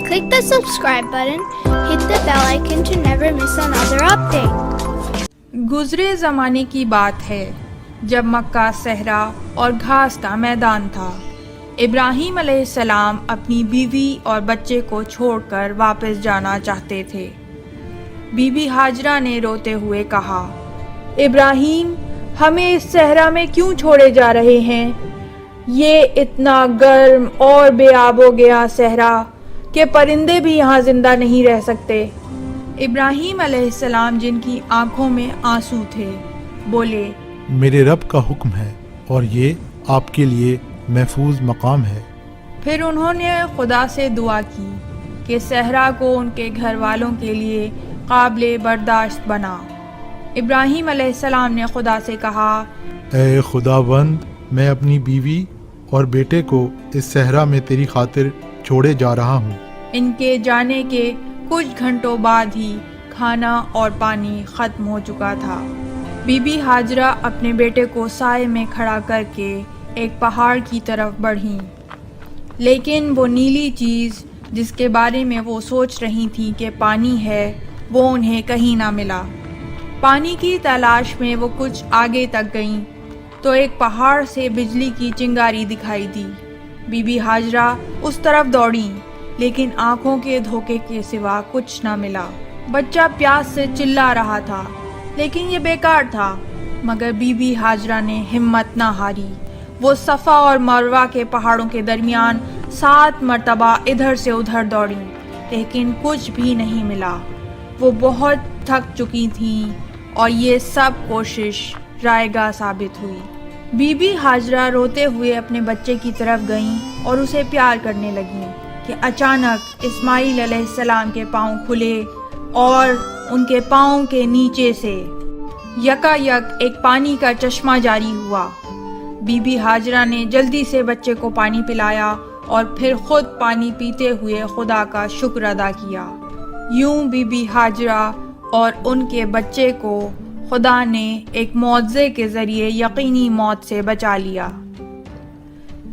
Click the subscribe button, hit the bell icon to never miss another update. گزرے زمانے کی بات ہے جب مکہ صحرا اور گھاس کا میدان تھا۔ ابراہیم علیہ السلام اپنی بیوی اور بچے کو چھوڑ کر واپس جانا چاہتے تھے۔ بی بی ہاجرہ نے روتے ہوئے کہا، ابراہیم، ہمیں اس صحرا میں کیوں چھوڑے جا رہے ہیں؟ یہ اتنا گرم اور بے آب و گیا صحرا کہ پرندے بھی یہاں زندہ نہیں رہ سکتے۔ ابراہیم علیہ السلام، جن کی آنکھوں میں آنسو تھے، بولے، میرے رب کا حکم ہے اور یہ آپ کے لیے محفوظ مقام ہے۔ پھر انہوں نے خدا سے دعا کی کہ صحرا کو ان کے گھر والوں کے لیے قابل برداشت بنا۔ ابراہیم علیہ السلام نے خدا سے کہا، اے خداوند، میں اپنی بیوی اور بیٹے کو اس صحرا میں تیری خاطر چھوڑے جا رہا ہوں۔ ان کے جانے کے کچھ گھنٹوں بعد ہی کھانا اور پانی ختم ہو چکا تھا۔ بی بی ہاجرہ اپنے بیٹے کو سائے میں کھڑا کر کے ایک پہاڑ کی طرف بڑھیں، لیکن وہ نیلی چیز جس کے بارے میں وہ سوچ رہی تھیں کہ پانی ہے، وہ انہیں کہیں نہ ملا۔ پانی کی تلاش میں وہ کچھ آگے تک گئیں تو ایک پہاڑ سے بجلی کی چنگاری دکھائی دی۔ بی بی ہاجرہ اس طرف دوڑیں، لیکن آنکھوں کے دھوکے کے سوا کچھ نہ ملا۔ بچہ پیاس سے چلا رہا تھا، لیکن یہ بیکار تھا۔ مگر بی بی ہاجرہ نے ہمت نہ ہاری۔ وہ صفا اور مروہ کے پہاڑوں کے درمیان 7 مرتبہ ادھر سے ادھر دوڑیں، لیکن کچھ بھی نہیں ملا۔ وہ بہت تھک چکی تھیں اور یہ سب کوشش رائے گاہ ثابت ہوئی۔ بی بی ہاجرہ روتے ہوئے اپنے بچے کی طرف گئیں اور اسے پیار کرنے لگیں کہ اچانک اسماعیل علیہ السلام کے پاؤں کھلے اور ان کے پاؤں کے نیچے سے یکا یک ایک پانی کا چشمہ جاری ہوا۔ بی بی ہاجرہ نے جلدی سے بچے کو پانی پلایا اور پھر خود پانی پیتے ہوئے خدا کا شکر ادا کیا۔ یوں بی بی ہاجرہ اور ان کے بچے کو خدا نے ایک معجزے کے ذریعے یقینی موت سے بچا لیا۔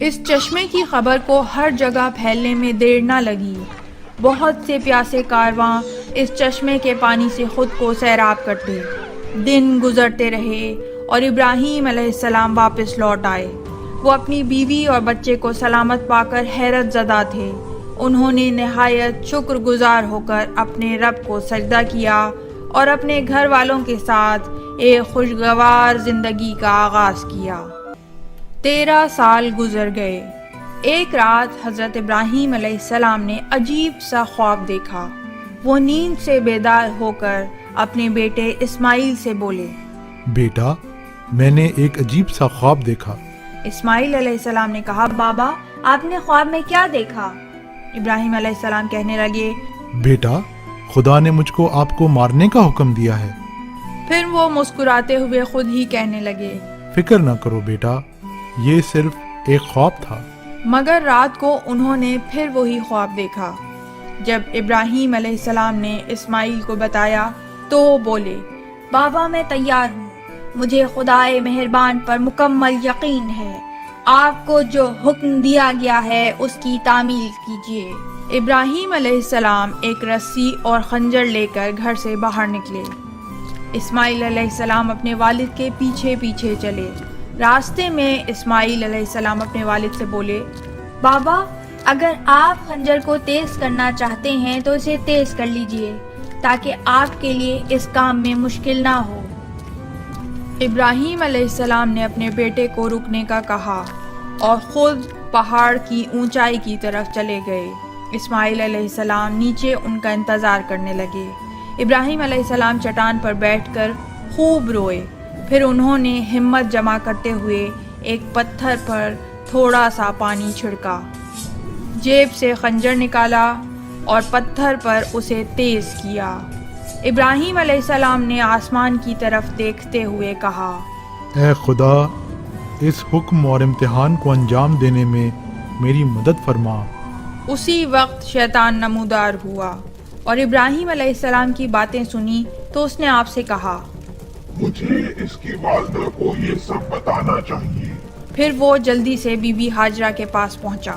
اس چشمے کی خبر کو ہر جگہ پھیلنے میں دیر نہ لگی۔ بہت سے پیاسے کارواں اس چشمے کے پانی سے خود کو سیراب کرتے۔ دن گزرتے رہے اور ابراہیم علیہ السلام واپس لوٹ آئے۔ وہ اپنی بیوی اور بچے کو سلامت پا کر حیرت زدہ تھے۔ انہوں نے نہایت شکر گزار ہو کر اپنے رب کو سجدہ کیا اور اپنے گھر والوں کے ساتھ ایک خوشگوار زندگی کا آغاز کیا۔ 13 سال گزر گئے۔ ایک رات حضرت ابراہیم علیہ السلام نے عجیب سا خواب دیکھا۔ وہ نیند سے بیدار ہو کر اپنے بیٹے اسماعیل سے بولے، بیٹا، میں نے ایک عجیب سا خواب دیکھا۔ اسماعیل علیہ السلام نے کہا، بابا، آپ نے خواب میں کیا دیکھا؟ ابراہیم علیہ السلام کہنے لگے، بیٹا، خدا نے مجھ کو آپ کو مارنے کا حکم دیا ہے۔ پھر وہ مسکراتے ہوئے خود ہی کہنے لگے، فکر نہ کرو بیٹا، یہ صرف ایک خواب تھا۔ مگر رات کو انہوں نے پھر وہی خواب دیکھا۔ جب ابراہیم علیہ السلام نے اسماعیل کو بتایا تو وہ بولے، بابا، میں تیار ہوں۔ مجھے خدائے مہربان پر مکمل یقین ہے۔ آپ کو جو حکم دیا گیا ہے اس کی تعمیل کیجیے۔ ابراہیم علیہ السلام ایک رسی اور خنجر لے کر گھر سے باہر نکلے۔ اسماعیل علیہ السلام اپنے والد کے پیچھے پیچھے چلے۔ راستے میں اسماعیل علیہ السلام اپنے والد سے بولے، بابا، اگر آپ خنجر کو تیز کرنا چاہتے ہیں تو اسے تیز کر لیجئے تاکہ آپ کے لیے اس کام میں مشکل نہ ہو۔ ابراہیم علیہ السلام نے اپنے بیٹے کو رکنے کا کہا اور خود پہاڑ کی اونچائی کی طرف چلے گئے۔ اسماعیل علیہ السلام نیچے ان کا انتظار کرنے لگے۔ ابراہیم علیہ السلام چٹان پر بیٹھ کر خوب روئے۔ پھر انہوں نے ہمت جمع کرتے ہوئے ایک پتھر پر تھوڑا سا پانی چھڑکا، جیب سے خنجر نکالا اور پتھر پر اسے تیز کیا۔ ابراہیم علیہ السلام نے آسمان کی طرف دیکھتے ہوئے کہا، اے خدا، اس حکم اور امتحان کو انجام دینے میں میری مدد فرما۔ اسی وقت شیطان نمودار ہوا اور ابراہیم علیہ السلام کی باتیں سنی تو اس نے آپ سے کہا، مجھے اس کی والدہ کو یہ سب بتانا چاہیے۔ پھر وہ جلدی سے بی بی ہاجرہ کے پاس پہنچا۔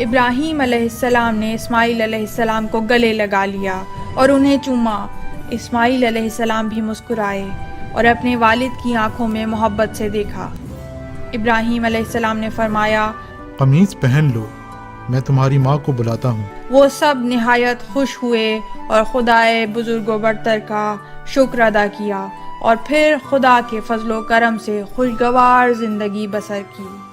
ابراہیم علیہ السلام نے اسماعیل علیہ السلام کو گلے لگا لیا اور انہیں چوما۔ اسماعیل علیہ السلام بھی مسکرائے اور اپنے والد کی آنکھوں میں محبت سے دیکھا۔ ابراہیم علیہ السلام نے فرمایا، قمیض پہن لو، میں تمہاری ماں کو بلاتا ہوں۔ وہ سب نہایت خوش ہوئے اور خدائے بزرگ و برتر کا شکر ادا کیا اور پھر خدا کے فضل و کرم سے خوشگوار زندگی بسر کی۔